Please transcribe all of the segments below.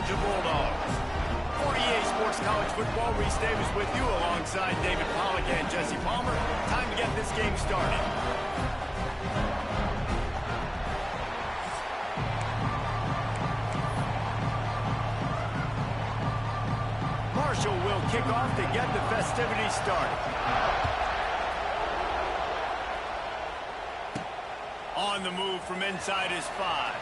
Georgia Bulldogs. For EA Sports College Football, Reese Davis with you alongside David Pollack and Jesse Palmer. Time to get this game started. Marshall will kick off to get the festivities started. On the move from inside his 5.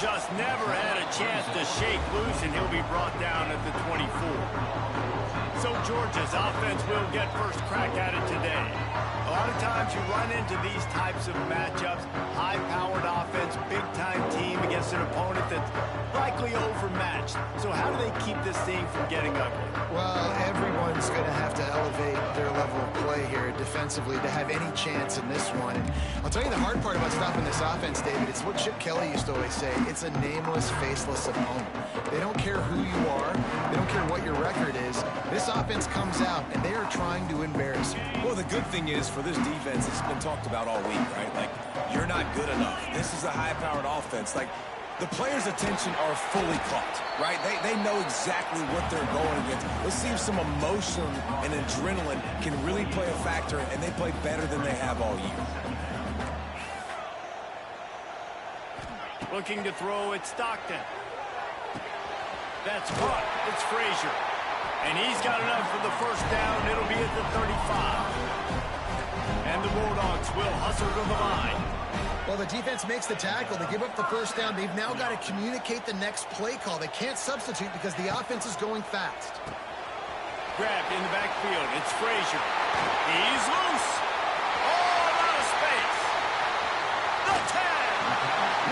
Just never had a chance to shake loose, and he'll be brought down at the 24. So Georgia's offense will get first crack at it today. A lot of times you run into these types of matchups, high-powered offense, big-time team against an opponent that's likely overmatched. So how do they keep this thing from getting ugly? Well, everyone's going to have to elevate their level of play here defensively to have any chance in this one. And I'll tell you the hard part about stopping this offense, David, it's what Chip Kelly used to always say. It's a nameless, faceless opponent. They don't care who you are. They don't care what your record is. This offense comes out, and they are trying to embarrass you. Well, the good thing is for this defense, it's been talked about all week, right? Like, you're not good enough. This is a high-powered offense. Like, the players' attention are fully caught, right? They know exactly what they're going against. Let's see if some emotion and adrenaline can really play a factor, and they play better than they have all year. Looking to throw at Stockton. That's caught. It's Frazier. And he's got enough for the first down. It'll be at the 35. And the Bulldogs will hustle to the line. Well, the defense makes the tackle. They give up the first down. They've now got to communicate the next play call. They can't substitute because the offense is going fast. Grabbed in the backfield. It's Frazier. He's loose. Oh, out of space. The 10.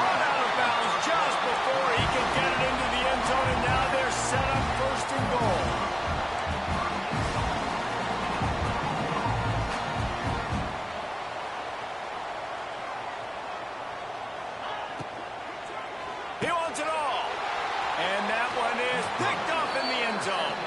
Run out of bounds just before he can get it into the end zone, and now they're set up first and goal. He wants it all. And that one is picked up in the end zone.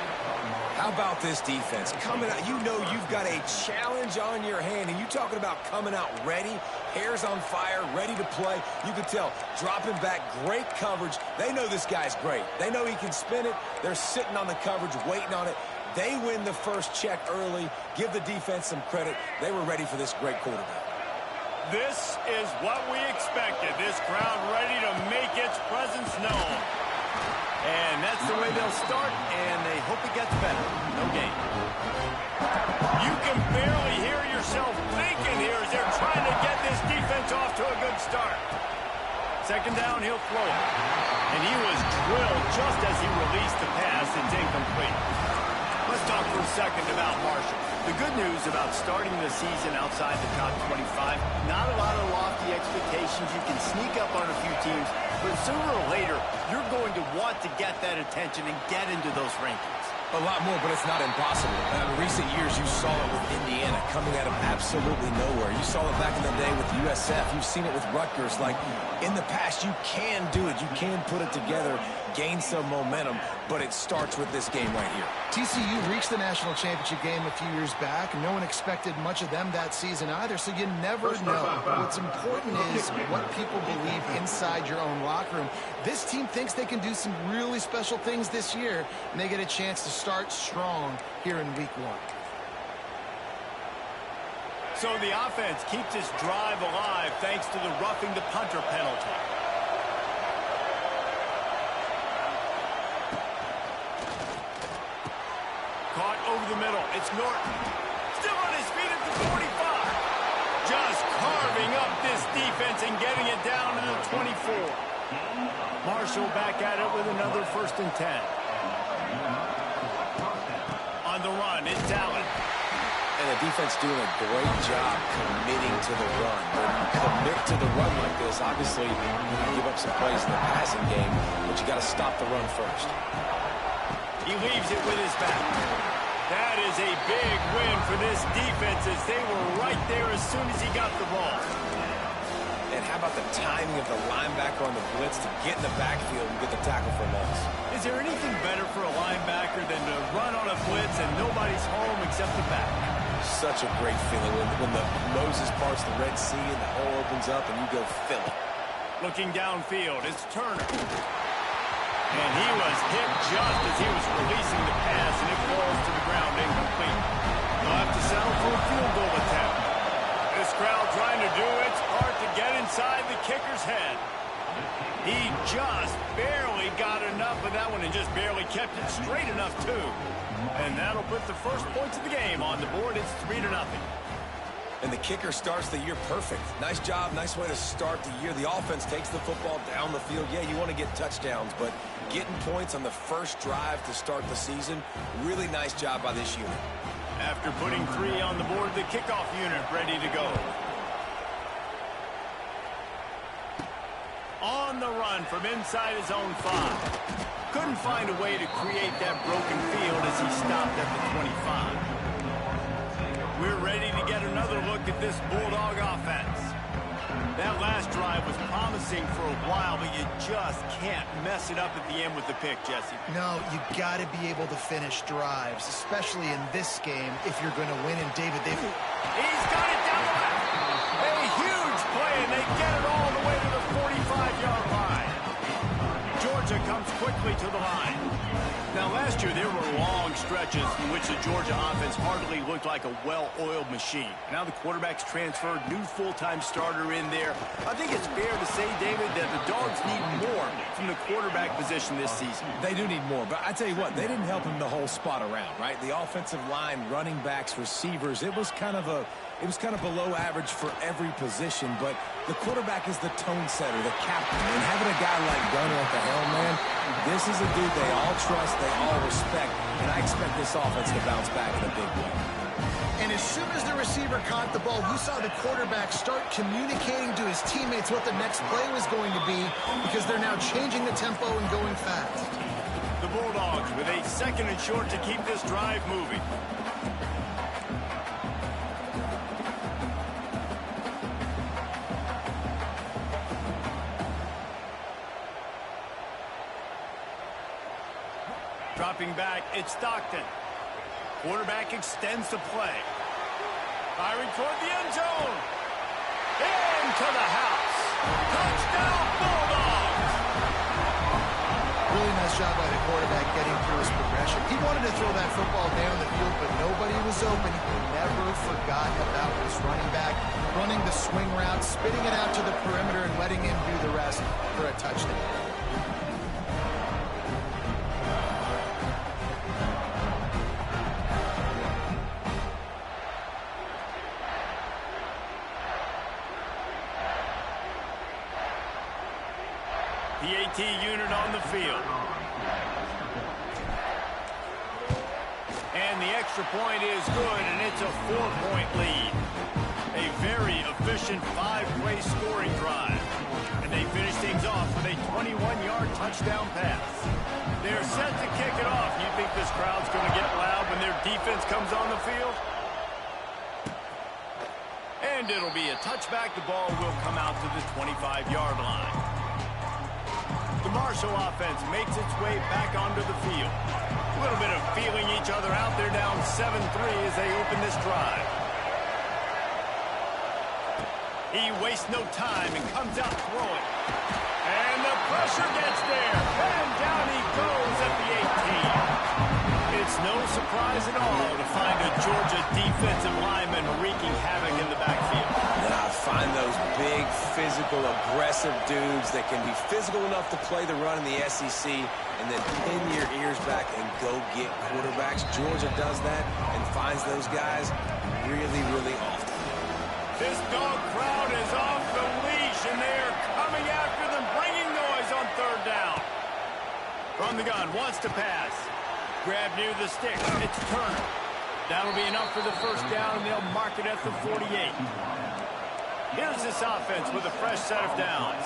How about this defense? Coming out, you know you've got a challenge on your hand, and you talking about coming out ready, hairs on fire, ready to play. You can tell, dropping back, great coverage. They know this guy's great. They know he can spin it. They're sitting on the coverage, waiting on it. They win the first check early. Give the defense some credit. They were ready for this great quarterback. This is what we expected. This crowd ready to make its presence known. And that's the way they'll start, and they hope it gets better. No game. You can barely hear yourself thinking here as they're trying to get this defense off to a good start. Second down, he'll throw it. And he was drilled just as he released the pass. It's incomplete. Let's talk for a second about Marshall. The good news about starting the season outside the top 25, not a lot of lofty expectations. You can sneak up on a few teams, but sooner or later, you're going to want to get that attention and get into those rankings. A lot more, but it's not impossible. In recent years, you saw it with Indiana coming out of absolutely nowhere. You saw it back in the day with USF. You've seen it with Rutgers. Like, in the past, you can do it. You can put it together, gain some momentum, but it starts with this game right here. TCU reached the national championship game a few years back, and no one expected much of them that season either, so you never know. What's important is what people believe inside your own locker room. This team thinks they can do some really special things this year, and they get a chance to start strong here in week 1. So the offense keeps its drive alive thanks to the roughing the punter penalty. Caught over the middle. It's Norton. Still on his feet at the 45. Just carving up this defense and getting it down to the 24. Marshall back at it with another 1st and 10. On the run, it's Allen. And the defense doing a great job committing to the run. When you commit to the run like this, obviously you give up some plays in the passing game, but you got to stop the run first. He leaves it with his back. That is a big win for this defense as they were right there as soon as he got the ball. And how about the timing of the linebacker on the blitz to get in the backfield and get the tackle for a loss? Is there anything better for a linebacker than to run on a blitz and nobody's home except the back? Such a great feeling when the Moses parts the Red Sea and the hole opens up and you go fill it. Looking downfield, it's Turner. And he was hit just as he was releasing the pass, and it falls to the ground incomplete. They'll have to settle for a field goal attempt. This crowd trying to do its part to get inside the kicker's head. He just barely got enough of that one and just barely kept it straight enough, too. And that'll put the first points of the game on the board. It's 3-0. And the kicker starts the year perfect. Nice job, nice way to start the year. The offense takes the football down the field. Yeah, you want to get touchdowns, but getting points on the first drive to start the season, really nice job by this unit. After putting 3 on the board, the kickoff unit ready to go. On the run from inside his own 5. Couldn't find a way to create that broken field as he stopped at the 25. We're ready to get another look at this Bulldog offense. That last drive was promising for a while, but you just can't mess it up at the end with the pick, Jesse. No, you got to be able to finish drives, especially in this game if you're going to win. And David, he's got it down the left. A huge play, and they get it all the way to the 45-yard line. Georgia comes quickly to the line. Now, last year, there were long stretches in which the Georgia offense hardly looked like a well-oiled machine. Now the quarterback's transferred, new full-time starter in there. I think it's fair to say, David, that the Dogs need more from the quarterback position this season. They do need more, but I tell you what, they didn't help him the whole spot around, right? The offensive line, running backs, receivers, it was kind of below average for every position, but the quarterback is the tone setter, the captain, and having a guy like Gunner at the helm, man, this is a dude they all trust, they all respect, and I expect this offense to bounce back in a big way. And as soon as the receiver caught the ball, you saw the quarterback start communicating to his teammates what the next play was going to be because they're now changing the tempo and going fast. The Bulldogs with a 2nd and short to keep this drive moving. Dropping back, it's Stockton. Quarterback extends the play. Firing toward the end zone. Into the house. Touchdown, Bulldogs! Really nice job by the quarterback getting through his progression. He wanted to throw that football down the field, but nobody was open. He never forgot about his running back, running the swing route, spitting it out to the perimeter, and letting him do the rest for a touchdown. The AT unit on the field. And the extra point is good, and it's a 4-point lead. A very efficient 5-play scoring drive. And they finish things off with a 21-yard touchdown pass. They're set to kick it off. You think this crowd's going to get loud when their defense comes on the field? And it'll be a touchback. The ball will come out to the 25-yard line. The Marshall offense makes its way back onto the field. A little bit of feeling each other out. They're down 7-3 as they open this drive. He wastes no time and comes out throwing. And the pressure gets there. And down he goes at the 18. It's no surprise at all to find a Georgia defensive lineman wreaking havoc in the backfield. Find those big, physical, aggressive dudes that can be physical enough to play the run in the SEC and then pin your ears back and go get quarterbacks. Georgia does that and finds those guys really, really often. This dog crowd is off the leash, and they are coming after them, bringing noise on 3rd down. From the gun, wants to pass. Grab near the stick. It's Turner. That'll be enough for the first down, and they'll mark it at the 48. Here's this offense with a fresh set of downs.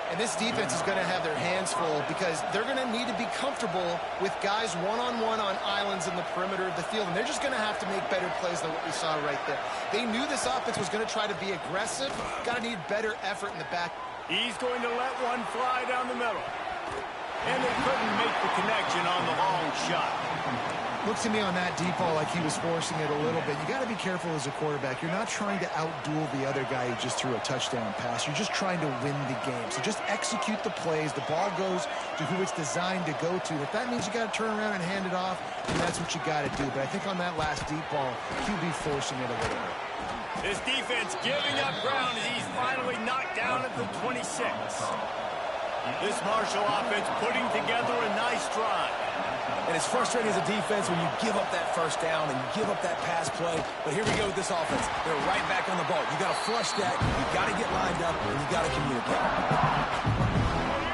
And this defense is going to have their hands full because they're going to need to be comfortable with guys one-on-one on islands in the perimeter of the field. And they're just going to have to make better plays than what we saw right there. They knew this offense was going to try to be aggressive. Got to need better effort in the back. He's going to let one fly down the middle. And they couldn't make the connection on the long shot. Looks to me on that deep ball like he was forcing it a little bit. You got to be careful as a quarterback. You're not trying to outduel the other guy who just threw a touchdown pass. You're just trying to win the game. So just execute the plays. The ball goes to who it's designed to go to. If that means you got to turn around and hand it off, then that's what you got to do. But I think on that last deep ball, QB forcing it a little bit. This defense giving up ground as he's finally knocked down at the 26. This Marshall offense putting together a nice drive. And it's frustrating as a defense when you give up that first down and you give up that pass play. But here we go with this offense. They're right back on the ball. You got to flush that. You got to get lined up, and you got to communicate.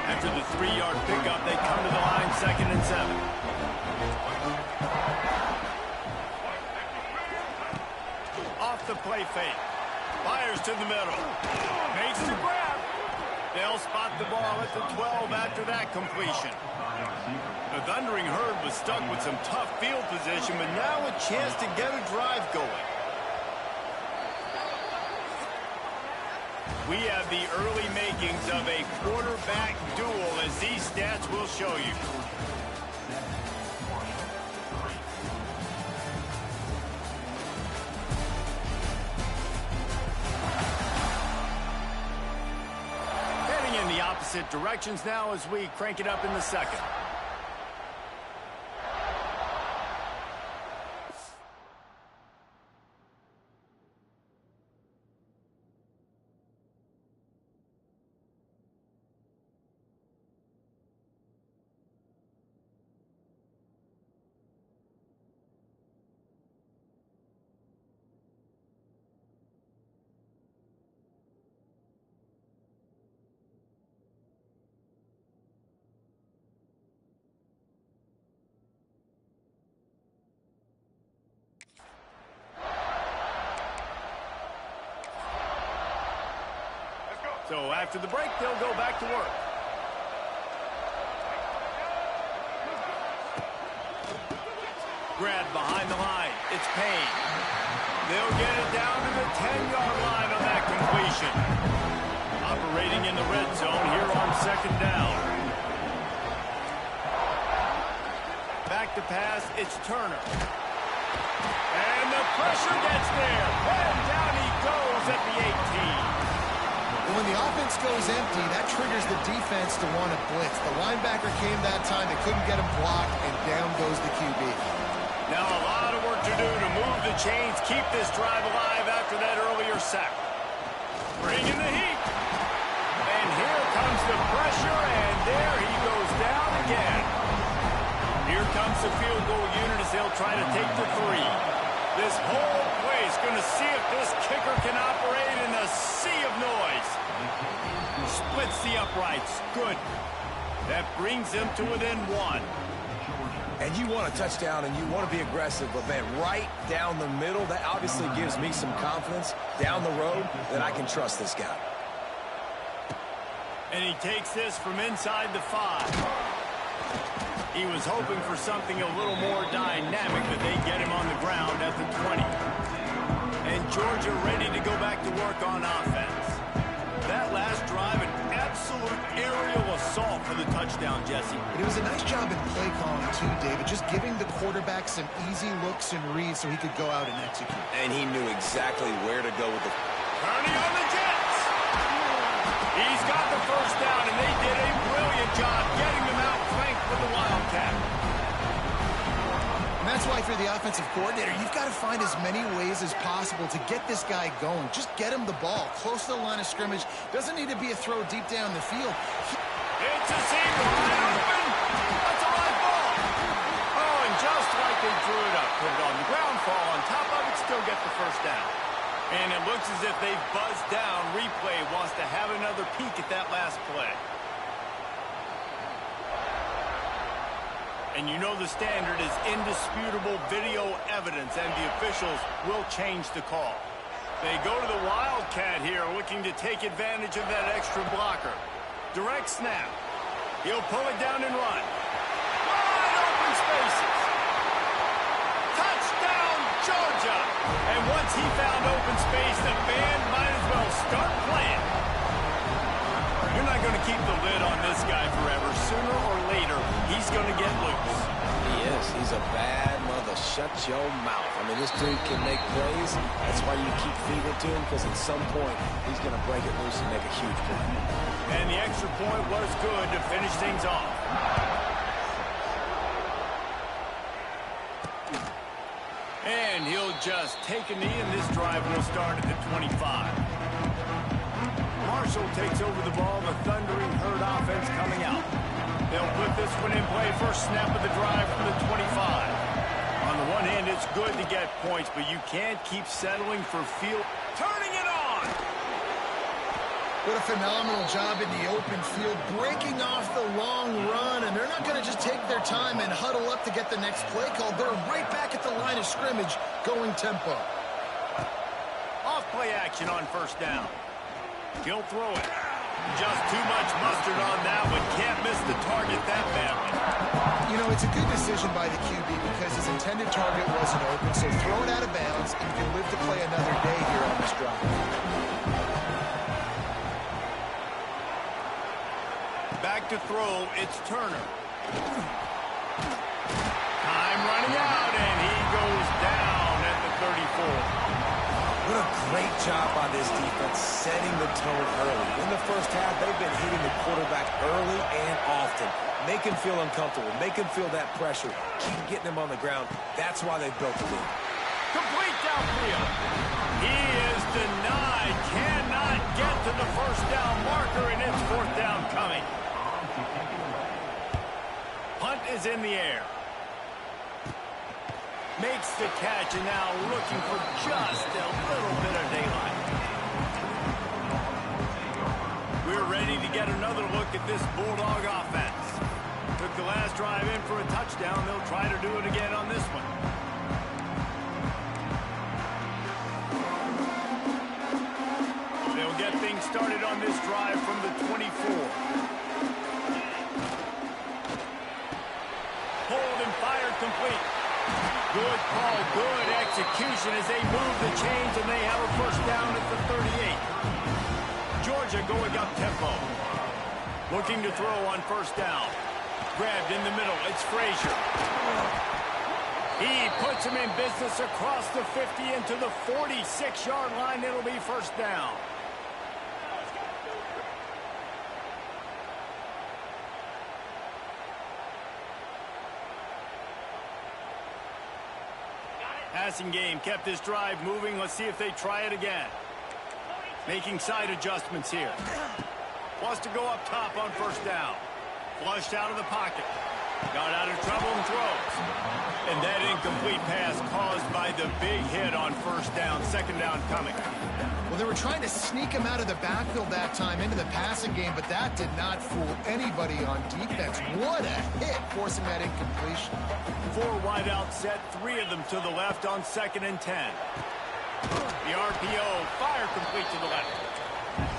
After the 3-yard pickup, they come to the line, 2nd and 7. Off the play fake. Fires to the middle. Makes the grab. They'll spot the ball at the 12 after that completion. The Thundering Herd was stuck with some tough field position, but now a chance to get a drive going. We have the early makings of a quarterback duel, as these stats will show you. Heading in the opposite directions now as we crank it up in the second. So after the break, they'll go back to work. Grab behind the line. It's Payne. They'll get it down to the 10-yard line on that completion. Operating in the red zone here on 2nd down. Back to pass, it's Turner. And the pressure gets there. And down he goes at the 18. When the offense goes empty, that triggers the defense to want to blitz. The linebacker came that time. They couldn't get him blocked, and down goes the QB. Now a lot of work to do to move the chains, keep this drive alive after that earlier sack. Bringing the heat. And here comes the pressure, and there he goes down again. Here comes the field goal unit as they'll try to take the 3. This whole place going to see if this kicker can operate in a sea of noise. Splits the uprights. Good. That brings them to within 1. And you want a touchdown and you want to be aggressive, but man, right down the middle, that obviously gives me some confidence down the road that I can trust this guy. And he takes this from inside the 5. He was hoping for something a little more dynamic, but they get him on the ground at the 20. And Georgia ready to go back to work on offense. That last drive, an absolute aerial assault for the touchdown, Jesse. But it was a nice job in play calling, too, David, just giving the quarterback some easy looks and reads so he could go out and execute. And he knew exactly where to go with the... Turning on the Jets. He's got the first down, and they did a brilliant job getting them out flanked with the Wildcat. And that's why for the offensive coordinator, you've got to find as many ways as possible to get this guy going. Just get him the ball close to the line of scrimmage. Doesn't need to be a throw deep down the field. It's a seam wide open. That's a live ball. Oh, and just like they drew it up, put it on the ground, fall on top of it, still get the first down. And it looks as if they've buzzed down. Replay wants to have another peek at that last play. And you know the standard is indisputable video evidence, and the officials will change the call. They go to the Wildcat here, looking to take advantage of that extra blocker. Direct snap. He'll pull it down and run. Wide open spaces. Touchdown, Georgia! And once he found open space, the band might as well start playing. You're not going to keep the lid on this guy forever. Sooner or later, he's going to get loose. He is. He's a bad mother. shut your mouth. I mean, this dude can make plays. That's why you keep feeding it to him, because at some point, he's going to break it loose and make a huge play. And the extra point was good to finish things off. And he'll just take a knee, and this drive will start at the 25. Marshall takes over the ball, the thundering herd offense coming out. They'll put this one in play. First snap of the drive from the 25. On the one hand, it's good to get points, but you can't keep settling for field. Turning it on! What a phenomenal job in the open field, breaking off the long run, and they're not going to just take their time and huddle up to get the next play called. They're right back at the line of scrimmage, going tempo. Off play action on first down. He'll throw it. Just too much mustard on that one. Can't miss the target that badly. You know, it's a good decision by the QB because his intended target wasn't open, so throw it out of bounds, and you can live to play another day here on this drive. Back to throw, it's Turner. Time running out, and he goes down at the 34. What a great job by this defense setting the tone early. In the first half, they've been hitting the quarterback early and often. Make him feel uncomfortable. Make him feel that pressure. Keep getting him on the ground. That's why they built the lead. Complete downfield. He is denied. Cannot get to the first down marker, and it's fourth down coming. Punt is in the air. Makes the catch, and now looking for just a little bit of daylight. We're ready to get another look at this Bulldog offense. Took the last drive in for a touchdown. They'll try to do it again on this one. They'll get things started on this drive from the 24. Hold and fired complete. Good call, good execution as they move the chains, and they have a first down at the 38. Georgia going up tempo. Looking to throw on first down. Grabbed in the middle, it's Frazier. He puts him in business across the 50 into the 46-yard line. It'll be first down. Passing game kept this drive moving. Let's see if they try it again. Making side adjustments here. Wants to go up top on first down. Flushed out of the pocket. Got out of trouble and throws. And that incomplete pass caused by the big hit on first down. Second down coming. Well, they were trying to sneak him out of the backfield that time into the passing game, but that did not fool anybody on defense. What a hit, forcing that incompletion. 4 wide out set, 3 of them to the left on 2nd and 10. The RPO, fire complete to the left.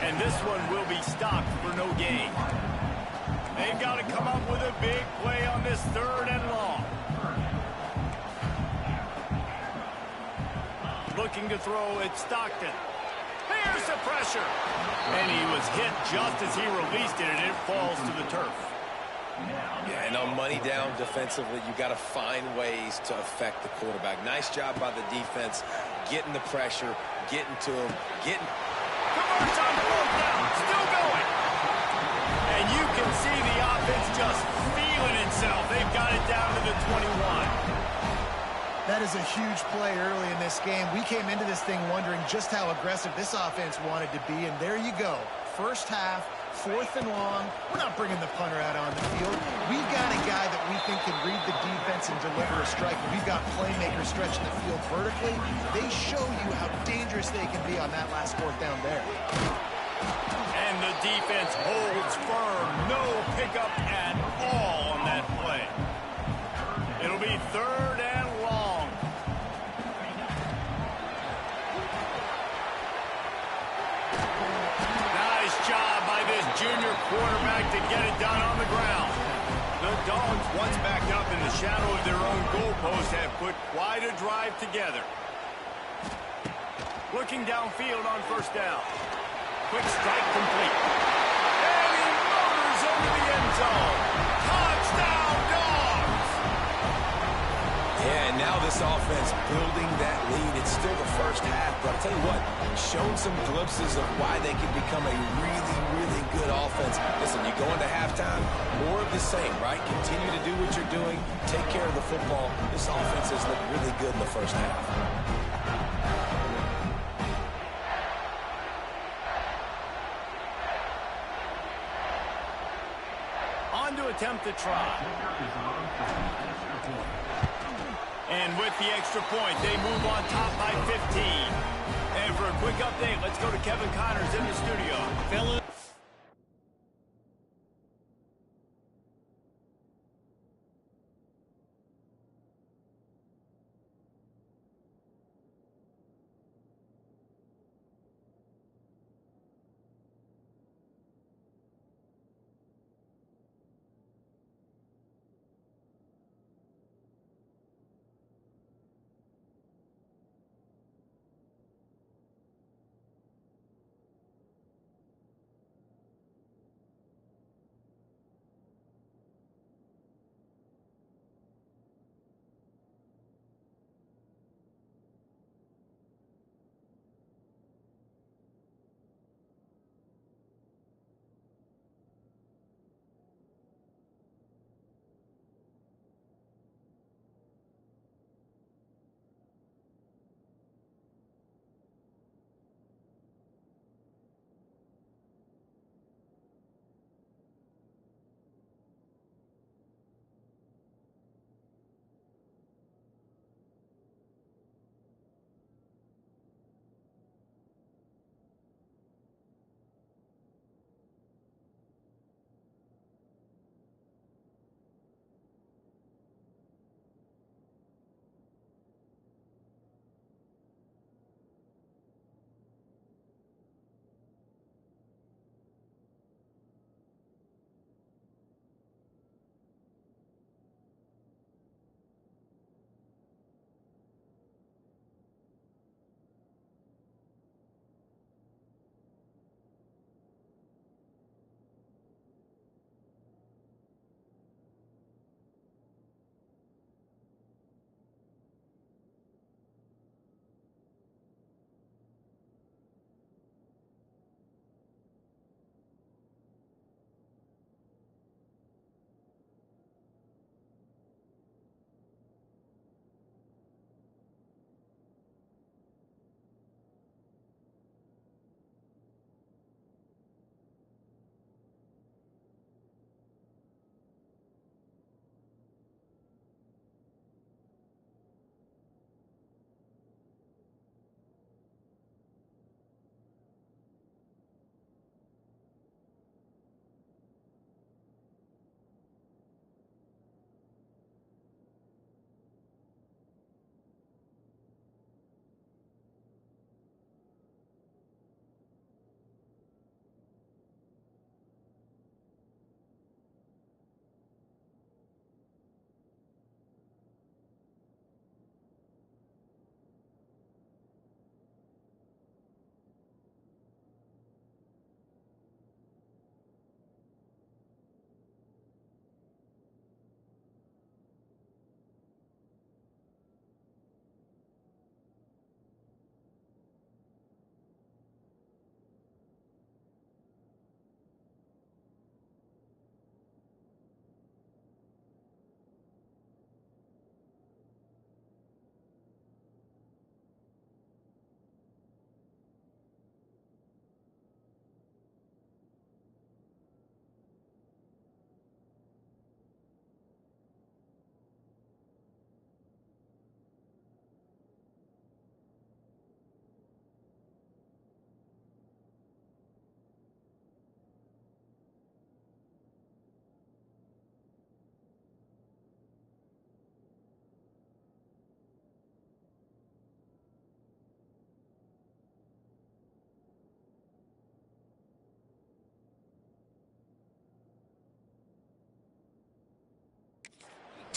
And this one will be stopped for no gain. They've got to come up with a big play on this 3rd and long. Looking to throw, it's Stockton. There's the pressure. And he was hit just as he released it, and it falls to the turf. Yeah, and on money down defensively, you got to find ways to affect the quarterback. Nice job by the defense, getting the pressure, getting to him, getting... Converts on 4th down, still going. And you can see the offense just feeling itself. They've got it down to the 21. That is a huge play early in this game. We came into this thing wondering just how aggressive this offense wanted to be, and there you go. First half, 4th and long. We're not bringing the punter out on the field. We've got a guy that we think can read the defense and deliver a strike. We've got playmakers stretching the field vertically. They show you how dangerous they can be on that last 4th down there. And the defense holds firm. No pickup at all on that play. It'll be 3rd and long. Nice job by this junior quarterback to get it done on the ground. The Dogs, once backed up in the shadow of their own goalpost, have put quite a drive together. Looking downfield on first down. Quick strike complete. And he motors into the end zone. Touchdown, Dogs! Yeah, and now this This offense building that lead. It's still the first half, but I'll tell you what, shown some glimpses of why they can become a really, really good offense. Listen, you go into halftime, more of the same, right? Continue to do what you're doing, take care of the football. This offense has looked really good in the first half. To attempt the try. And with the extra point, they move on top by 15. And for a quick update, let's go to Kevin Connors in the studio.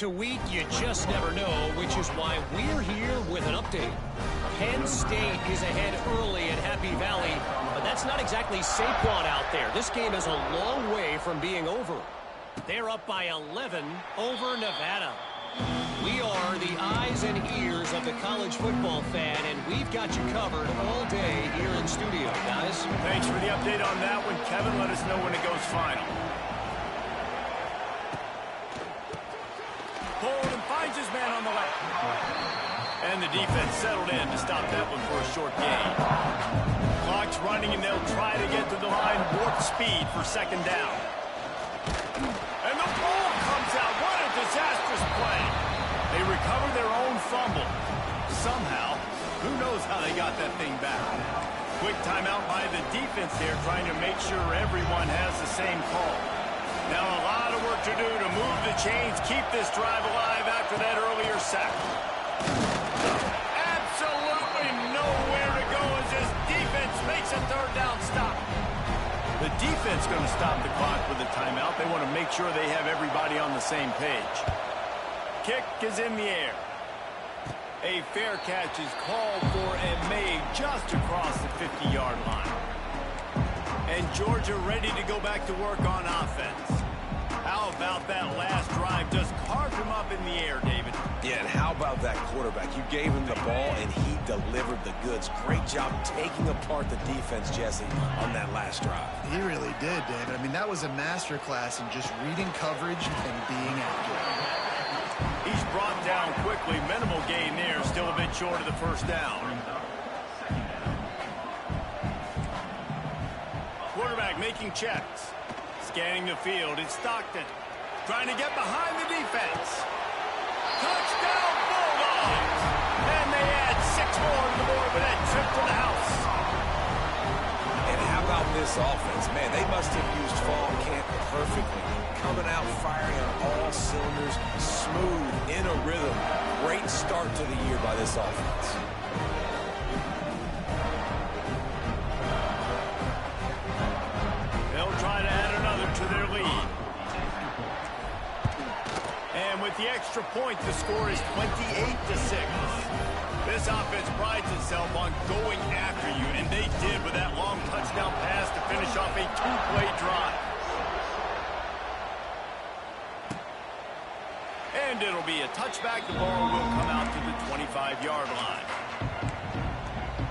to week, you just never know, which is why we're here with an update. Penn State is ahead early at Happy Valley, but that's not exactly Saquon out there. This game is a long way from being over. They're up by 11 over Nevada. We are the eyes and ears of the college football fan, and we've got you covered all day here in studio, guys. Thanks for the update on that one, Kevin. Let us know when it goes final. Bolden finds his man on the left. And the defense settled in to stop that one for a short gain. Clock's running, and they'll try to get to the line, warp speed for second down. And the ball comes out. What a disastrous play. They recover their own fumble. Somehow, who knows how they got that thing back. Quick timeout by the defense there, trying to make sure everyone has the same call. Now a lot of work to do to move the chains, keep this drive alive after that earlier sack. Absolutely nowhere to go as this defense makes a third down stop. The defense going to stop the clock with a timeout. They want to make sure they have everybody on the same page. Kick is in the air. A fair catch is called for and made just across the 50-yard line. And Georgia ready to go back to work on offense. How about that last drive? Just carved him up in the air, David. Yeah, and how about that quarterback? You gave him the ball, and he delivered the goods. Great job taking apart the defense, Jesse, on that last drive. He really did, David. I mean, that was a masterclass in just reading coverage and being accurate. He's brought down quickly. Minimal gain there. Still a bit short of the first down. Quarterback making checks. Scanning the field. It's Stockton. Trying to get behind the defense. Touchdown Bulldogs! And they add 6 more to the board with that trip to the house. And how about this offense? Man, they must have used fall camp perfectly. Coming out firing on all cylinders, smooth, in a rhythm. Great start to the year by this offense. They'll try to add another to their lead. And with the extra point, the score is 28-6. This offense prides itself on going after you, and they did with that long touchdown pass to finish off a 2-play drive. And it'll be a touchback. The ball will come out to the 25-yard line.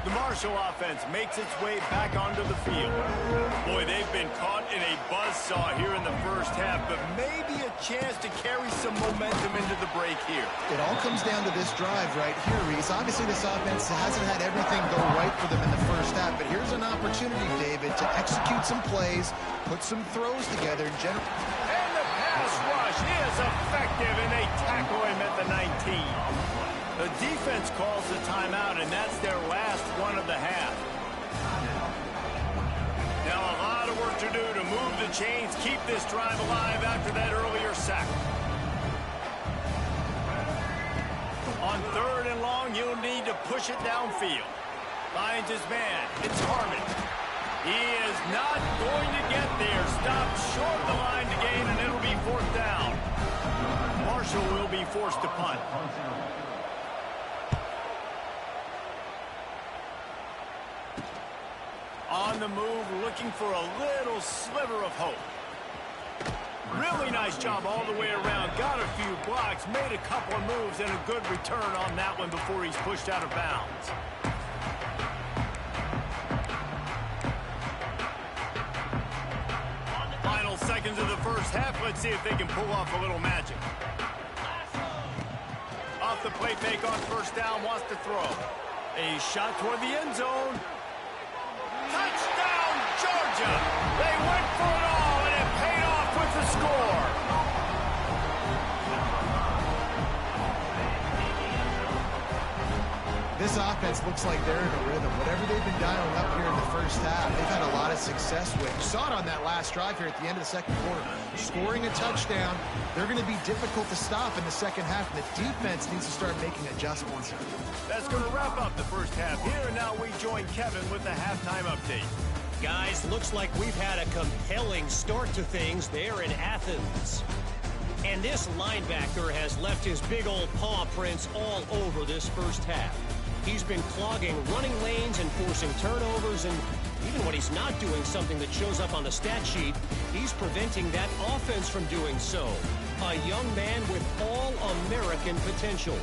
The Marshall offense makes its way back onto the field. Boy, they've been caught in a buzzsaw here in the first half, but maybe a chance to carry some momentum into the break here. It all comes down to this drive right here, Reese. Obviously, this offense hasn't had everything go right for them in the first half, but here's an opportunity, David, to execute some plays, put some throws together. And the pass rush is effective, and they tackle him at the 19. The defense calls the timeout, and that's their last one of the half. Now a lot of work to do to move the chains, keep this drive alive after that earlier sack. On 3rd and long, you'll need to push it downfield. Finds his man. It's Harmon. He is not going to get there. Stopped short of the line to gain, and it'll be 4th down. Marshall will be forced to punt. On the move, looking for a little sliver of hope. Really nice job all the way around. Got a few blocks, made a couple of moves, and a good return on that one before he's pushed out of bounds. Final seconds of the first half. Let's see if they can pull off a little magic. Off the play fake on 1st down, wants to throw. A shot toward the end zone. Touchdown, Georgia! They went for it all, and it paid off with the score. this offense looks like they're in a rhythm. Whatever they've been dialing up here in the first half, they've had a lot of success with. You saw it on that last drive here at the end of the second quarter. Scoring a touchdown, they're going to be difficult to stop in the second half, and the defense needs to start making adjustments. That's going to wrap up the first half here, and now we join Kevin with the halftime update. Guys, looks like we've had a compelling start to things there in Athens. And this linebacker has left his big old paw prints all over this first half. He's been clogging running lanes and forcing turnovers, and Even when he's not doing something that shows up on the stat sheet, he's preventing that offense from doing so. A young man with all-American potential.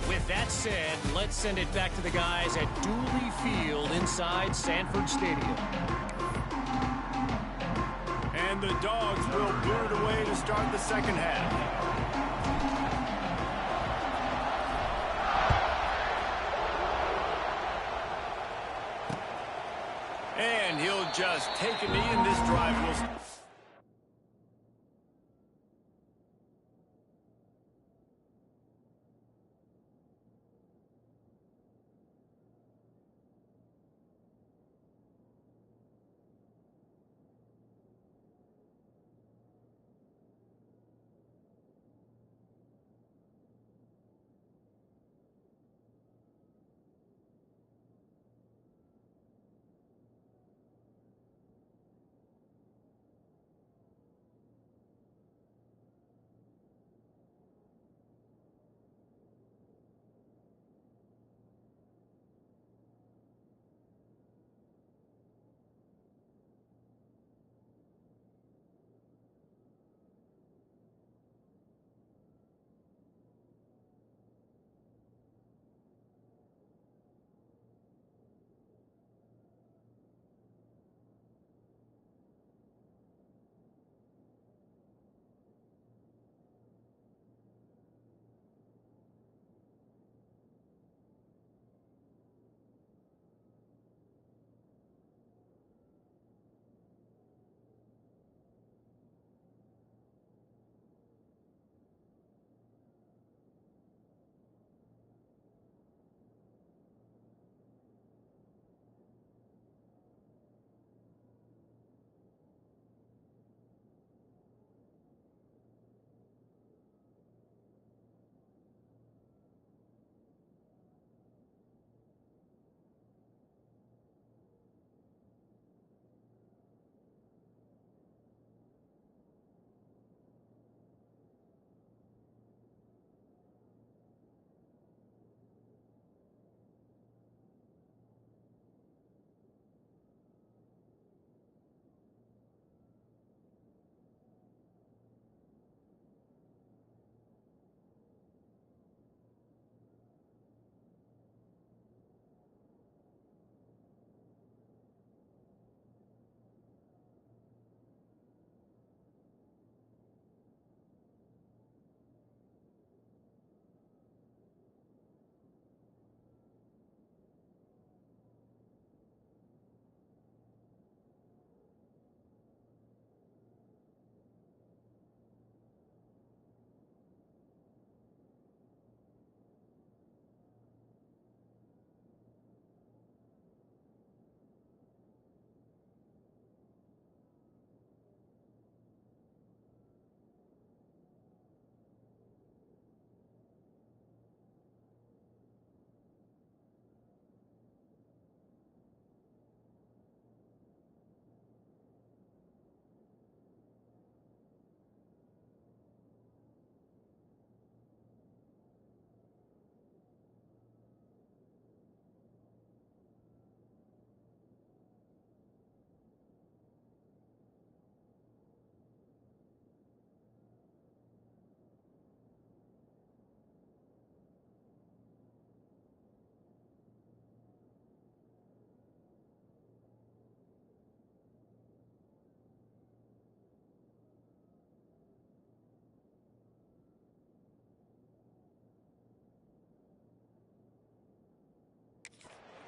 With that said, let's send it back to the guys at Dooley Field inside Sanford Stadium. And the Dogs will boot it away to start the second half. And he'll just take a knee, and this drive will...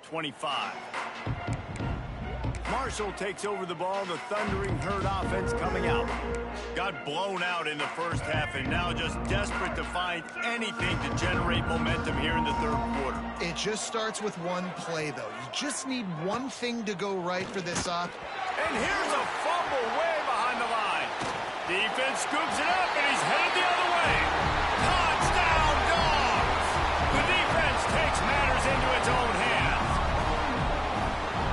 ...25. Marshall takes over the ball. The thundering herd offense coming out. Got blown out in the first half and now just desperate to find anything to generate momentum here in the third quarter. It just starts with one play, though. You just need one thing to go right for this off. And here's a fumble way behind the line. Defense scoops it up, and he's headed the other way. Touchdown, Dogs! The defense takes matters into its own hands.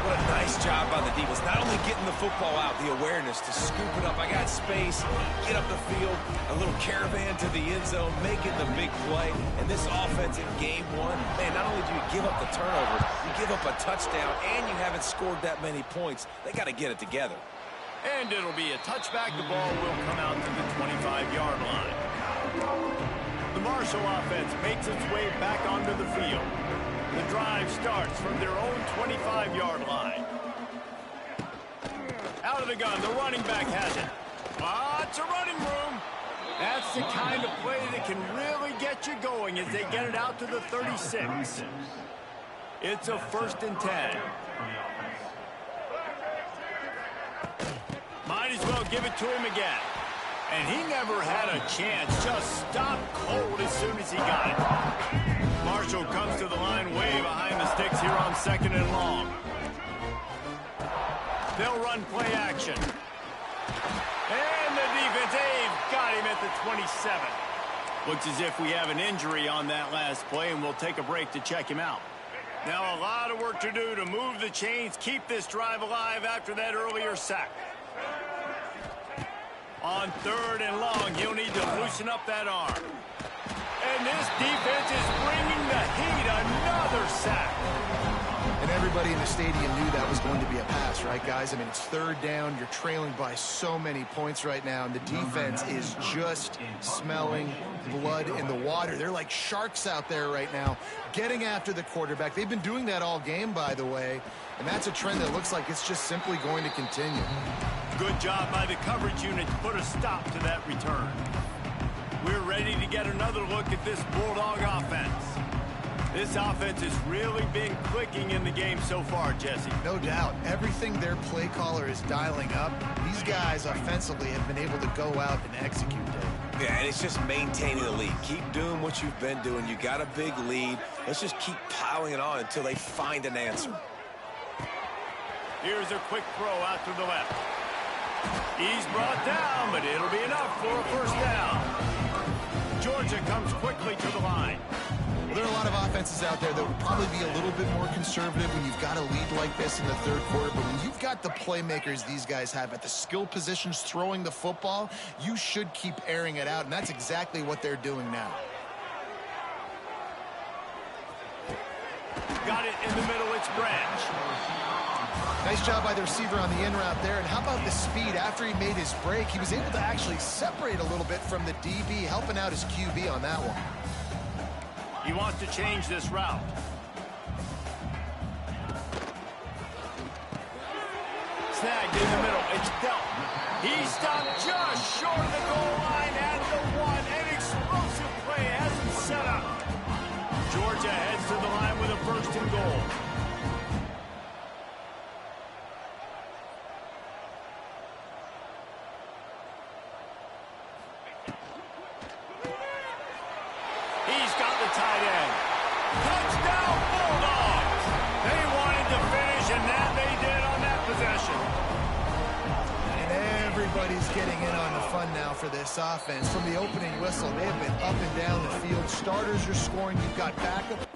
What a nice job by the defense. Not only getting the football out, the awareness to scoop it up. I got space, get up the field, a little caravan to the end zone, making the big play. And this offense in game one, man, not only do you give up the turnovers, you give up a touchdown, and you haven't scored that many points. They got to get it together. And it'll be a touchback. The ball will come out to the 25-yard line. The Marshall offense makes its way back onto the field. The drive starts from their own 25-yard line. Out of the gun, the running back has it. Lots of running room. That's the kind of play that can really get you going as they get it out to the 36. It's a 1st and 10. Might as well give it to him again. And he never had a chance. Just stopped cold as soon as he got it. Marshall comes to the line way behind the sticks here on 2nd and long. They'll run play action. And the defense, they've got him at the 27. Looks as if we have an injury on that last play, and we'll take a break to check him out. Now a lot of work to do to move the chains, keep this drive alive after that earlier sack. On 3rd and long, he'll need to loosen up that arm. And this defense is bringing the heat. Another sack. And everybody in the stadium knew that was going to be a pass, right, guys? I mean, it's 3rd down. You're trailing by so many points right now, and the defense is just smelling blood in the water. They're like sharks out there right now, getting after the quarterback. They've been doing that all game, by the way, and that's a trend that looks like it's just simply going to continue. Good job by the coverage unit to put a stop to that return. We're ready to get another look at this Bulldog offense. This offense has really been clicking in the game so far, Jesse. No doubt. Everything their play caller is dialing up, these guys offensively have been able to go out and execute it. Yeah, and it's just maintaining the lead. Keep doing what you've been doing. You got a big lead. Let's just keep piling it on until they find an answer. Here's a quick throw out to the left. He's brought down, but it'll be enough for a 1st down. Georgia comes quickly to the line. Well, there are a lot of offenses out there that would probably be a little bit more conservative when you've got a lead like this in the 3rd quarter. But when you've got the playmakers these guys have at the skill positions throwing the football, you should keep airing it out, and that's exactly what they're doing now. Got it in the middle. It's Branch. Nice job by the receiver on the in route there. And how about the speed? After he made his break, he was able to actually separate a little bit from the DB, helping out his QB on that one. He wants to change this route. Snagged in the middle. It's dealt. He stopped just short of the goal line at the 1. An explosive play has him set up. Georgia heads to the line with a 1st and goal. He's got the tight end. Touchdown, Bulldogs! They wanted to finish, and that they did on that possession. And everybody's getting in on the fun now for this offense. From the opening whistle, they have been up and down the field. Starters are scoring. You've got backup.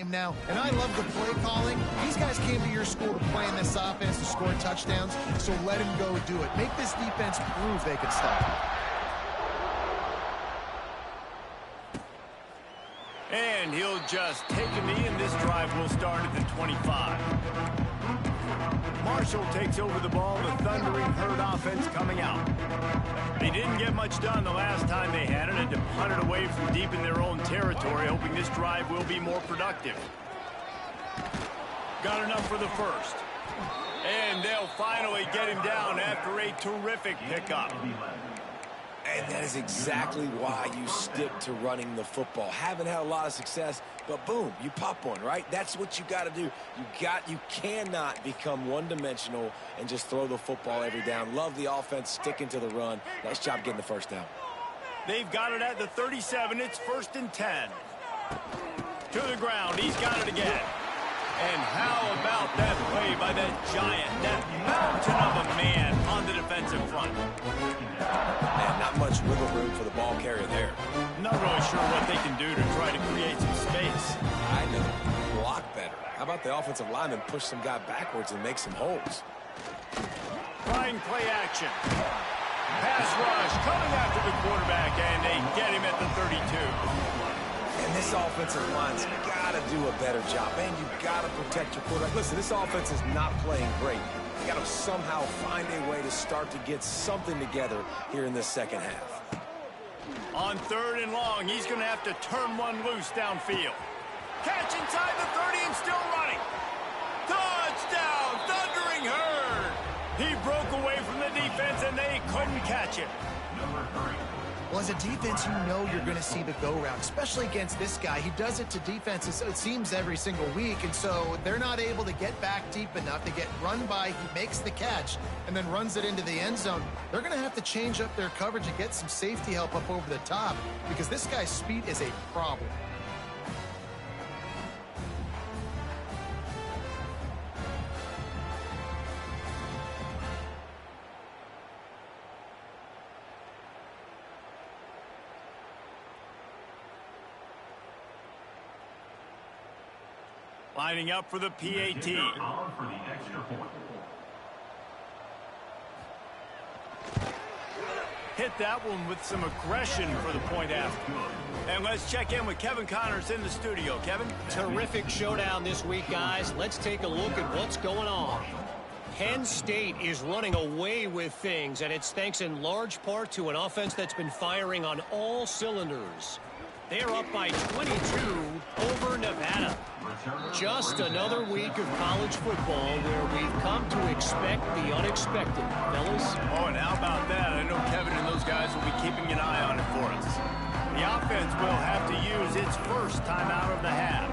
now, and I love the play calling. These guys came to your school to play in this offense to score touchdowns, so let them go do it. Make this defense prove they can stop it. And he'll just take a knee, and this drive will start at the 25. Marshall takes over the ball, the thundering herd offense coming out. They didn't get much done the last time they had it, and to punt it away from deep in their own territory, hoping this drive will be more productive. Got enough for the first. And they'll finally get him down after a terrific pickup. And that is exactly why you stick to running the football. Haven't had a lot of success, but boom, you pop one, right? That's what you got to do. You cannot become one-dimensional and just throw the football every down. Love the offense sticking to the run. Nice job getting the first down. They've got it at the 37. It's 1st and 10. To the ground. He's got it again. And how about that play by that giant, that mountain of a man on the defensive front? Man, not much wiggle room for the ball carrier there. Not really sure what they can do to try to create some space. I know. Block better. How about the offensive lineman push some guy backwards and make some holes? Trying play action. Pass rush coming after the quarterback, and they get him at the 32. And this offensive line's got to do a better job. Man, you've got to protect your quarterback. Listen, this offense is not playing great. You got to somehow find a way to start to get something together here in this second half. On 3rd and long, he's going to have to turn one loose downfield. Catch inside the 30 and still running. Touchdown, thundering herd. He broke away from the defense, and they couldn't catch him. Well, as a defense, you know you're going to see the go route, especially against this guy. He does it to defenses, it seems, every single week, and so they're not able to get back deep enough. They get run by, he makes the catch, and then runs it into the end zone. They're going to have to change up their coverage and get some safety help up over the top because this guy's speed is a problem. Lining up for the PAT. Hit that one with some aggression for the point after. And let's check in with Kevin Connors in the studio. Kevin? Terrific showdown this week, guys. Let's take a look at what's going on. Penn State is running away with things, and it's thanks in large part to an offense that's been firing on all cylinders. They're up by 22 over Nevada. Just another week of college football where we've come to expect the unexpected, fellas. Oh, and how about that? I know Kevin and those guys will be keeping an eye on it for us. The offense will have to use its first time out of the half.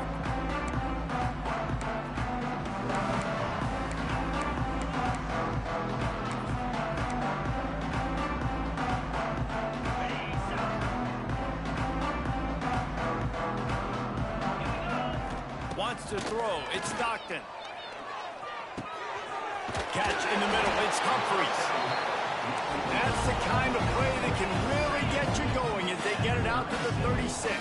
Wants to throw. It's Stockton. Catch in the middle. It's Humphries. That's the kind of play that can really get you going as they get it out to the 36.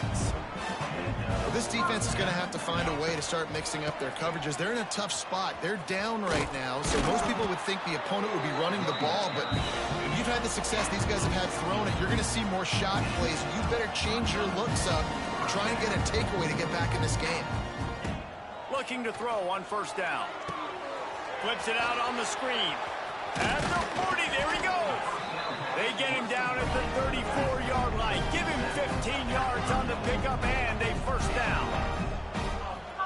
Well, this defense is going to have to find a way to start mixing up their coverages. They're in a tough spot. They're down right now, so most people would think the opponent would be running the ball, but if you've had the success these guys have had throwing it, you're going to see more shot plays. You better change your looks up and try and get a takeaway to get back in this game. Looking to throw on 1st down. Flips it out on the screen. At the 40, there he goes. They get him down at the 34-yard line. Give him 15 yards on the pickup and a 1st down.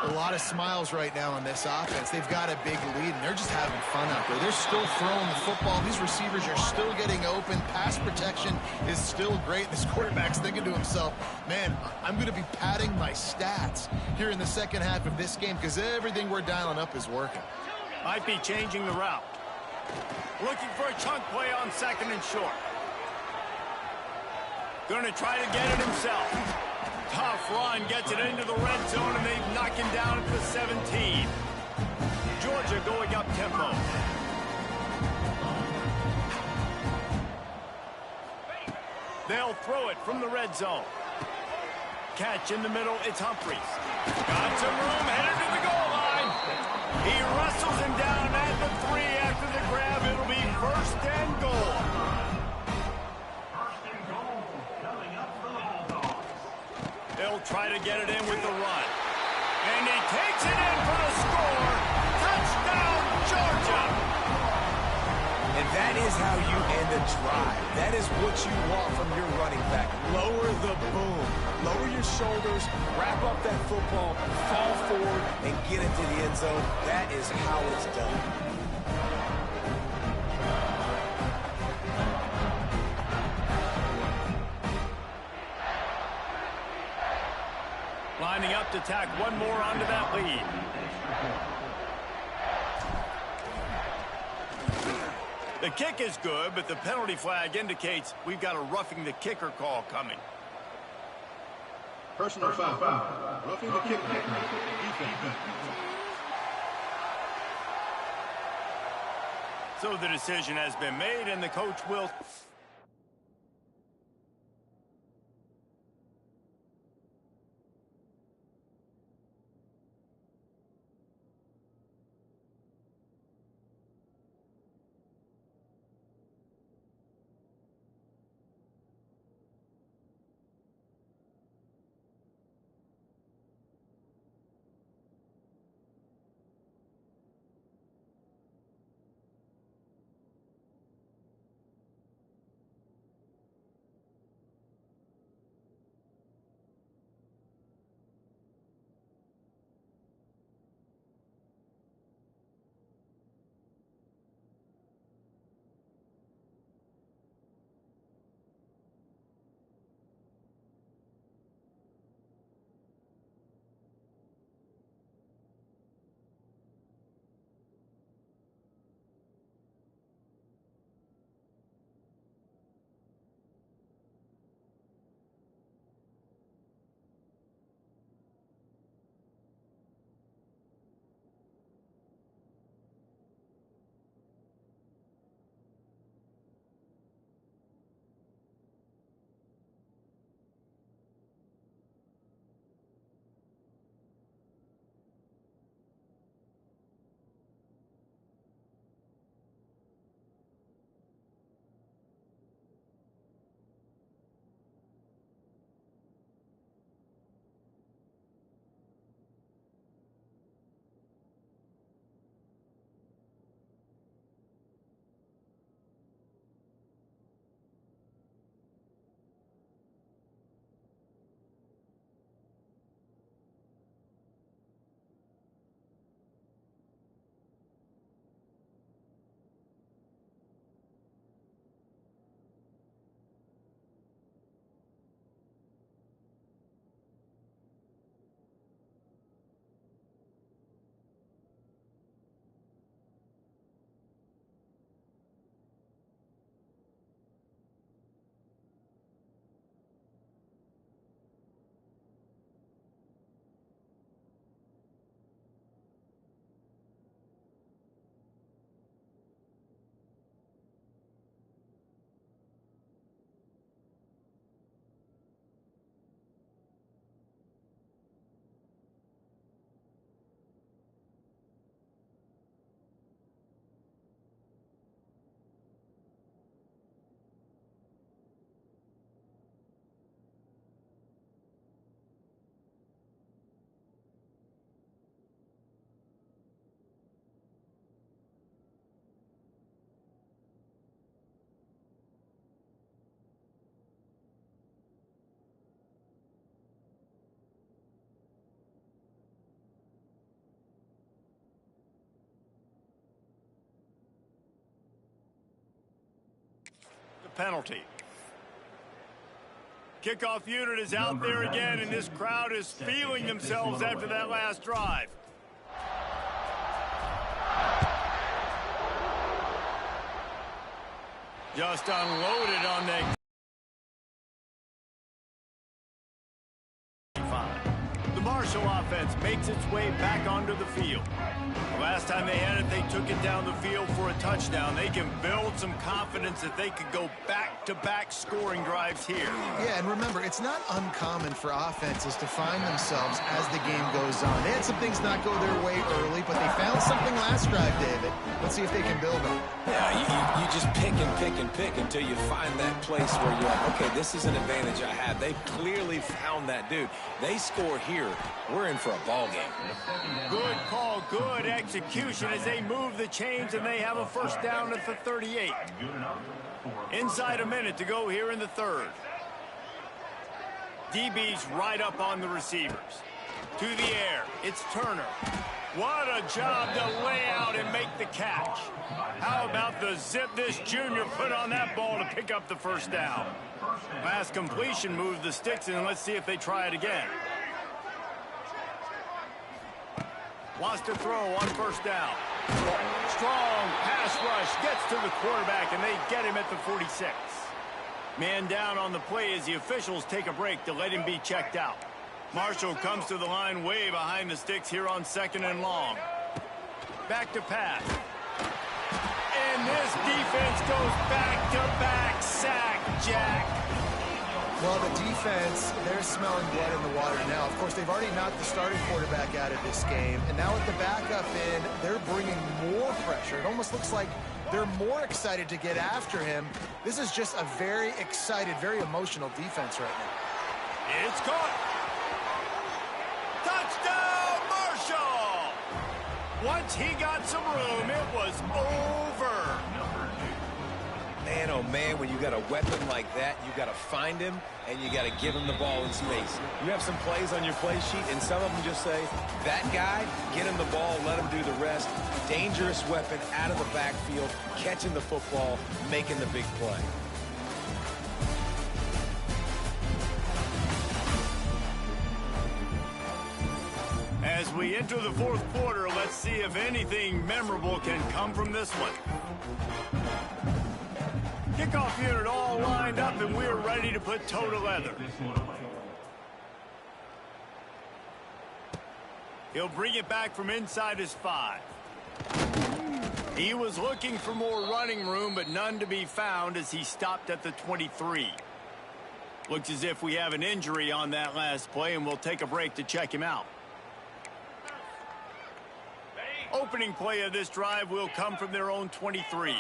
A lot of smiles right now on this offense. They've got a big lead, and they're just having fun out there. They're still throwing the football. These receivers are still getting open. Pass protection is still great. This quarterback's thinking to himself, man, I'm going to be padding my stats here in the second half of this game because everything we're dialing up is working. Might be changing the route. Looking for a chunk play on 2nd and short. Going to try to get it himself. Tough run, gets it into the red zone, and they knock him down at the 17. Georgia going up tempo. They'll throw it from the red zone. Catch in the middle, it's Humphries. Got some room, headed to the goal line. He wrestles him down at the 3 after the grab. It'll be first and goal. First and goal coming up for the Bulldogs. They'll try to get it in with the run. And he takes it in for the score. Touchdown, Georgia. And that is how you end a drive. That is what you want from your running back. Lower the boom. Lower your shoulders, wrap up that football, fall forward, and get into the end zone. That is how it's done. Lining up to tack one more onto that lead. The kick is good, but the penalty flag indicates we've got a roughing the kicker call coming. Personal foul. Roughing the kicker. Defense. So the decision has been made, and the coach will... penalty. Kickoff unit is out there again, and this crowd is feeling themselves after that last drive. Just unloaded on that. The Marshall offense offense makes its way back onto the field. The last time they had it, they took it down the field for a touchdown. They can build some confidence that they could go back-to-back scoring drives here. Yeah, and remember, it's not uncommon for offenses to find themselves as the game goes on. They had some things not go their way early, but they found something last drive, David. Let's see if they can build on it. Yeah, you just pick and pick and pick until you find that place where you're like, okay, this is an advantage I have. They've clearly found that, dude. They score here. We're in for a ball game. Good call, good execution as they move the chains, and they have a first down at the 38. Inside a minute to go here in the third. DB's right up on the receivers. To the air, it's Turner. What a job to lay out and make the catch. How about the zip this junior put on that ball to pick up the first down? Last completion moved the sticks, and let's see if they try it again. Wants to throw on first down. Strong pass rush gets to the quarterback, and they get him at the 46. Man down on the play as the officials take a break to let him be checked out. Marshall comes to the line way behind the sticks here on 2nd and long. Back to pass. And this defense goes back-to-back sack, Jack. Well, the defense, they're smelling blood in the water now. Of course, they've already knocked the starting quarterback out of this game. And now with the backup in, they're bringing more pressure. It almost looks like they're more excited to get after him. This is just a very excited, very emotional defense right now. It's caught. Touchdown, Marshall! Once he got some room, it was over. Man, oh man, when you got a weapon like that, you got to find him and you got to give him the ball in space. You have some plays on your play sheet, and some of them just say, that guy, get him the ball, let him do the rest. Dangerous weapon out of the backfield, catching the football, making the big play. As we enter the fourth quarter, let's see if anything memorable can come from this one. Kickoff unit all lined up, and we're ready to put toe to leather. He'll bring it back from inside his 5. He was looking for more running room, but none to be found as he stopped at the 23. Looks as if we have an injury on that last play, and we'll take a break to check him out. Opening play of this drive will come from their own 23.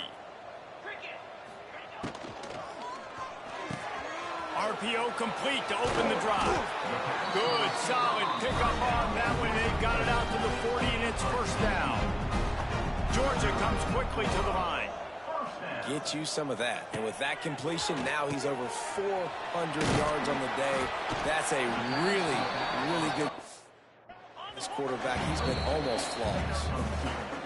RPO complete to open the drive. Good, solid pickup on that one. They've got it out to the 40, and it's first down. Georgia comes quickly to the line. Get you some of that. And with that completion, now he's over 400 yards on the day. That's a really, really good... This quarterback, he's been almost flawless.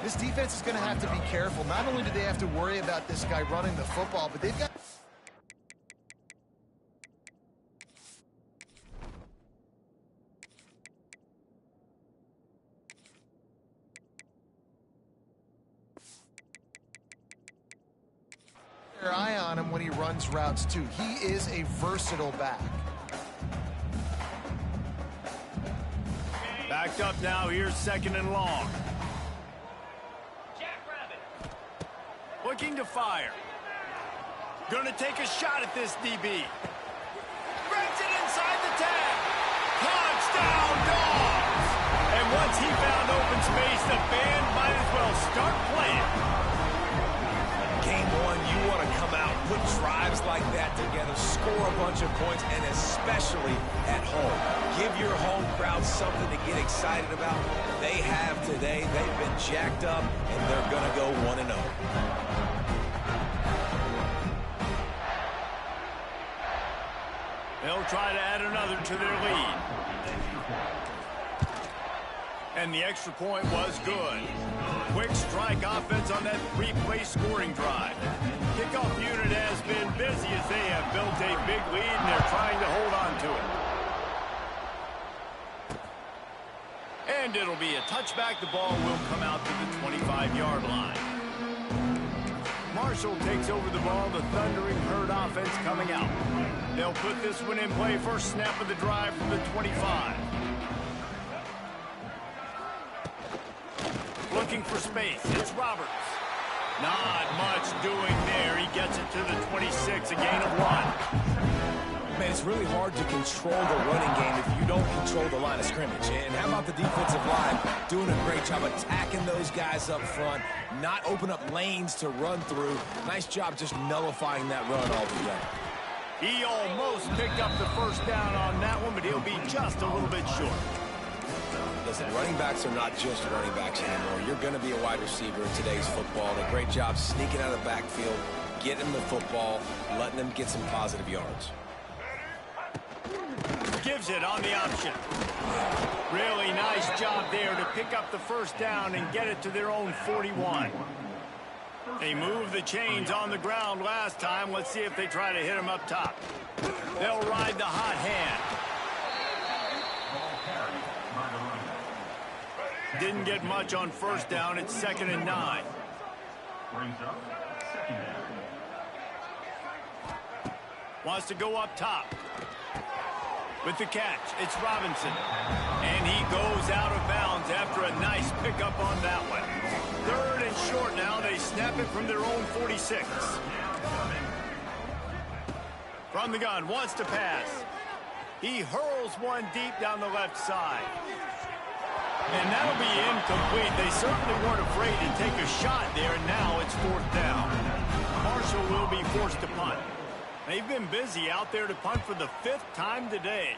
This defense is going to have to be careful. Not only do they have to worry about this guy running the football, but they've got... their eye on him when he runs routes, too. He is a versatile back. Backed up now, here's 2nd and long. Looking to fire. Gonna take a shot at this DB. Brings it inside the tag. Touchdown, Dogs! And once he found open space, the band might as well start playing. Game one, you want to come out, put drives like that together, score a bunch of points, and especially at home. Give your home crowd something to get excited about. They have today. They've been jacked up, and they're going to go 1-0. They'll try to add another to their lead. And the extra point was good. Quick strike offense on that 3-play scoring drive. Kickoff unit has been busy as they have built a big lead, and they're trying to hold on to it. And it'll be a touchback. The ball will come out to the 25-yard line. Marshall takes over the ball. The Thundering Herd offense coming out. They'll put this one in play. First snap of the drive from the 25. Looking for space. It's Roberts. Not much doing there. He gets it to the 26, a gain of 1. Man, it's really hard to control the running game if you don't control the line of scrimmage. And how about the defensive line doing a great job attacking those guys up front, not open up lanes to run through. Nice job just nullifying that run altogether. He almost picked up the first down on that one, but he'll be just a little bit short. Listen, running backs are not just running backs anymore. You're going to be a wide receiver in today's football. And a great job sneaking out of the backfield, getting the football, letting them get some positive yards. Gives it on the option. Really nice job there to pick up the first down and get it to their own 41. They moved the chains on the ground last time. Let's see if they try to hit him up top. They'll ride the hot hand. Didn't get much on first down. It's 2nd and 9. Wants to go up top. With the catch, it's Robinson. And he goes out of bounds after a nice pickup on that one. 3rd and short now. They snap it from their own 46. From the gun, wants to pass. He hurls one deep down the left side. And that'll be incomplete. They certainly weren't afraid to take a shot there, and now it's 4th down. Marshall will be forced to punt. They've been busy out there to punt for the 5th time today.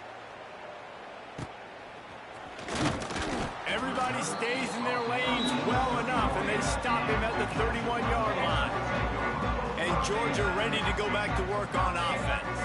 Everybody stays in their lanes well enough, and they stop him at the 31-yard line. And Georgia ready to go back to work on offense.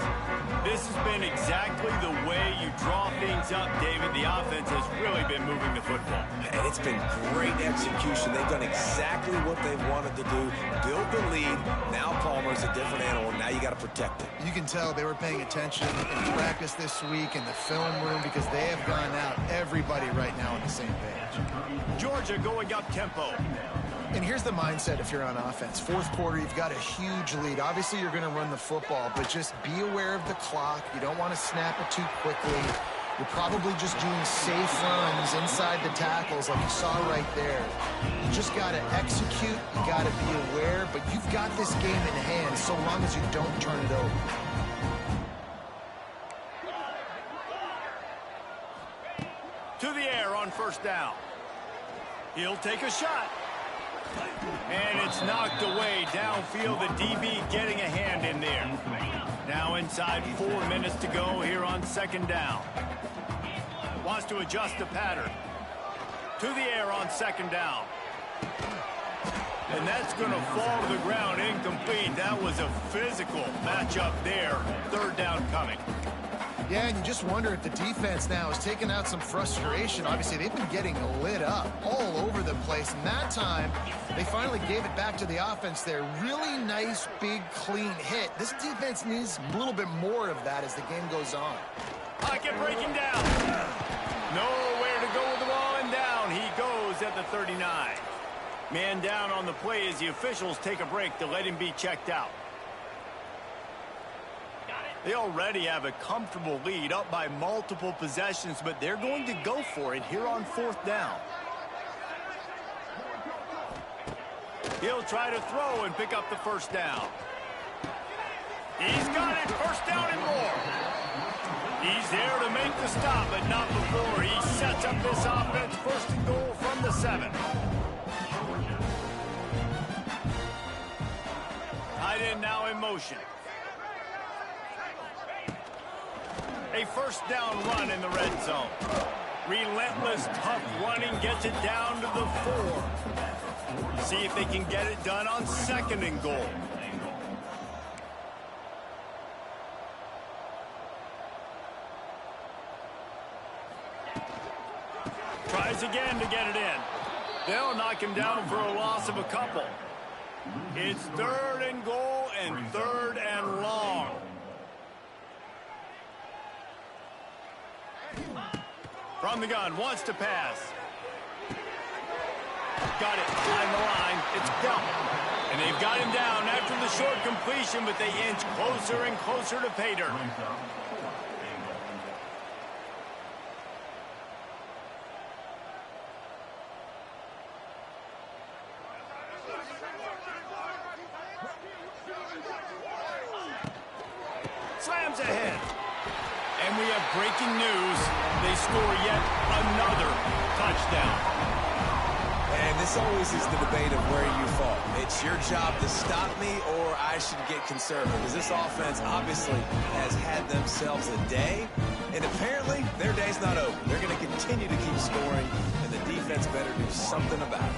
This has been exactly the way you draw things up, David. The offense has really been moving the football. And it's been great execution. They've done exactly what they wanted to do. Build the lead. Now Palmer's a different animal. Now you got to protect it. You can tell they were paying attention in practice this week in the film room because they have gone out, everybody right now on the same page. Georgia going up tempo. And here's the mindset if you're on offense. 4th quarter, you've got a huge lead. Obviously, you're going to run the football, but just be aware of the clock. You don't want to snap it too quickly. You're probably just doing safe runs inside the tackles like you saw right there. You just got to execute. You got to be aware, but you've got this game in hand so long as you don't turn it over. To the air on first down. He'll take a shot. And it's knocked away downfield. The DB getting a hand in there. Now inside 4 minutes to go here on 2nd down. Wants to adjust the pattern. To the air on 2nd down. And that's going to fall to the ground incomplete. That was a physical matchup there. 3rd down coming. Yeah, and you just wonder if the defense now is taking out some frustration. Obviously, they've been getting lit up all over the place. And that time, they finally gave it back to the offense there. Really nice, big, clean hit. This defense needs a little bit more of that as the game goes on. Pocket breaking down. Nowhere to go with the ball, and down he goes at the 39. Man down on the play as the officials take a break to let him be checked out. They already have a comfortable lead up by multiple possessions, but they're going to go for it here on 4th down. He'll try to throw and pick up the first down. He's got it, 1st down and more. He's there to make the stop, but not before he sets up this offense. 1st and goal from the 7. Tight end now in motion. A 1st down run in the red zone. Relentless, tough running gets it down to the 4. See if they can get it done on 2nd and goal. Tries again to get it in. They'll knock him down for a loss of a couple. It's 3rd and goal and 3rd and long. From the gun, wants to pass. Got it behind the line. It's gone. And they've got him down after the short completion, but they inch closer and closer to pay dirt. ahead. And we have breaking news. They score yet another touchdown. And this always is the debate of where you fall. It's your job to stop me, or I should get conservative. Because this offense obviously has had themselves a day, and apparently their day's not over. They're going to continue to keep scoring, and the defense better do something about it.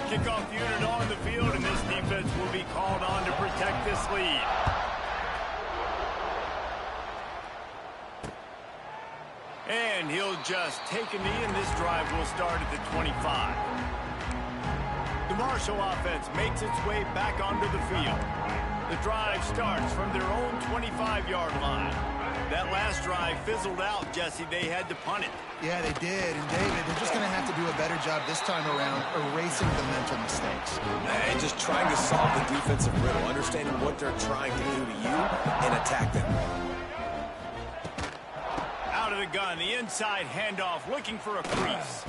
Kickoff unit on the field, and this defense will be called on to protect this lead. And he'll just take a knee, and this drive will start at the 25. The Marshall offense makes its way back onto the field. The drive starts from their own 25-yard line. That last drive fizzled out, Jesse. They had to punt it. Yeah, they did. And, David, they're just going to have to do a better job this time around erasing the mental mistakes. And just trying to solve the defensive riddle, understanding what they're trying to do to you and attack them. Out of the gun, the inside handoff, looking for a crease.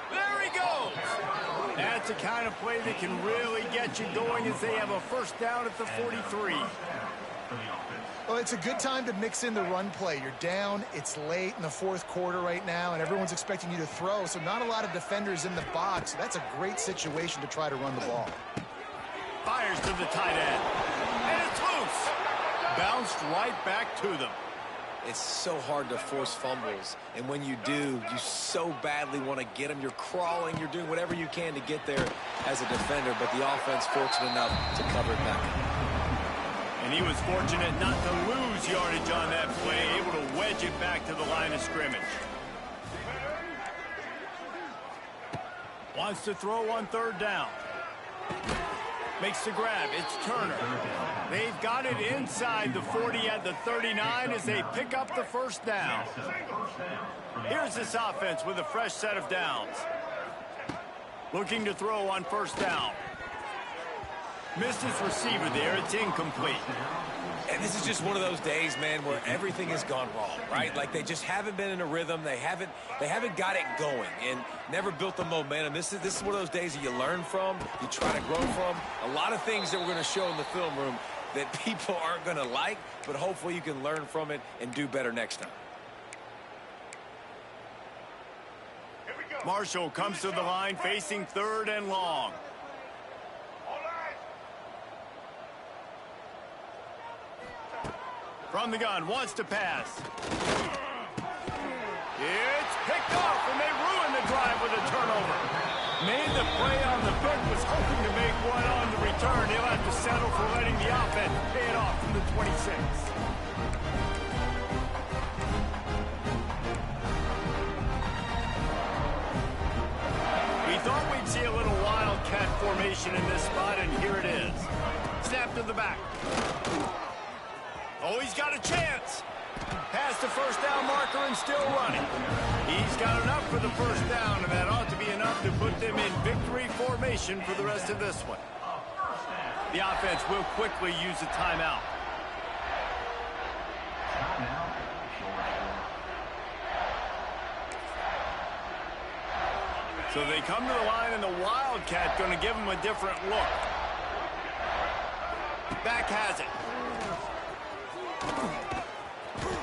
There he goes! That's the kind of play that can really get you going as they have a first down at the 43. Well, it's a good time to mix in the run play. You're down, it's late in the fourth quarter right now, and everyone's expecting you to throw, so not a lot of defenders in the box. That's a great situation to try to run the ball. Fires to the tight end. And it's loose. Bounced right back to them. It's so hard to force fumbles, and when you do, you so badly want to get them. You're crawling, you're doing whatever you can to get there as a defender, but the offense fortunate enough to cover it back. And he was fortunate not to lose yardage on that play, able to wedge it back to the line of scrimmage. Wants to throw on third down. Makes the grab. It's Turner. They've got it inside the 40 at the 39 as they pick up the first down. Here's this offense with a fresh set of downs. Looking to throw on first down. Missed his receiver there. It's incomplete. And this is just one of those days, man, where everything has gone wrong, right? Like they just haven't been in a rhythm. They haven't got it going and never built the momentum. This is one of those days that you learn from, you try to grow from. A lot of things that we're going to show in the film room that people aren't going to like, but hopefully you can learn from it and do better next time. Marshall comes to the line facing third and long. From the gun, wants to pass. It's picked off, and they ruin the drive with a turnover. Made the play on the pick, was hoping to make one on the return. He'll have to settle for letting the offense pay it off from the 26. We thought we'd see a little wildcat formation in this spot, and here it is. Snap to the back. Oh, he's got a chance. Past the first down marker and still running. He's got enough for the first down, and that ought to be enough to put them in victory formation for the rest of this one. The offense will quickly use a timeout. So they come to the line, and the Wildcat going to give them a different look. Back has it.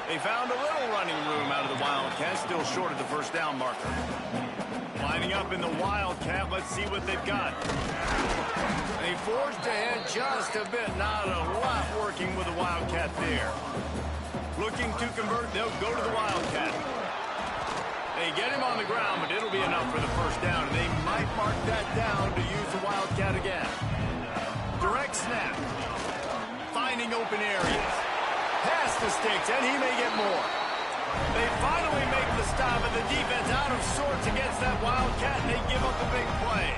They found a little running room out of the Wildcat, still short of the first down marker. Lining up in the Wildcat, let's see what they've got. They forged ahead just a bit, not a lot working with the Wildcat there. Looking to convert, they'll go to the Wildcat. They get him on the ground, but it'll be enough for the first down, and they might mark that down to use the Wildcat again. Direct snap. Finding open areas. Past the sticks, and he may get more. They finally make the stop, and the defense out of sorts against that Wildcat, and they give up a big play.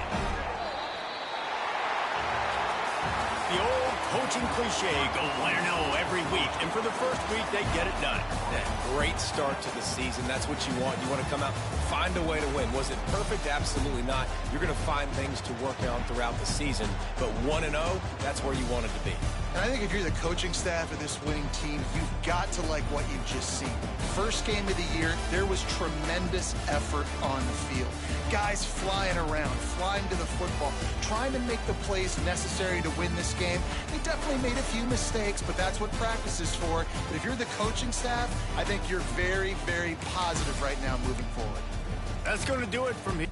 The old coaching cliche, go win or no every week, and for the first week, they get it done. That great start to the season. That's what you want. You want to come out, find a way to win. Was it perfect? Absolutely not. You're going to find things to work on throughout the season, but 1-0, that's where you want it to be. And I think if you're the coaching staff of this winning team, you've got to like what you've just seen. First game of the year, there was tremendous effort on the field. Guys flying around, flying to the football, trying to make the plays necessary to win this game. They definitely made a few mistakes, but that's what practice is for. But if you're the coaching staff, I think you're very, very positive right now moving forward. That's going to do it from here.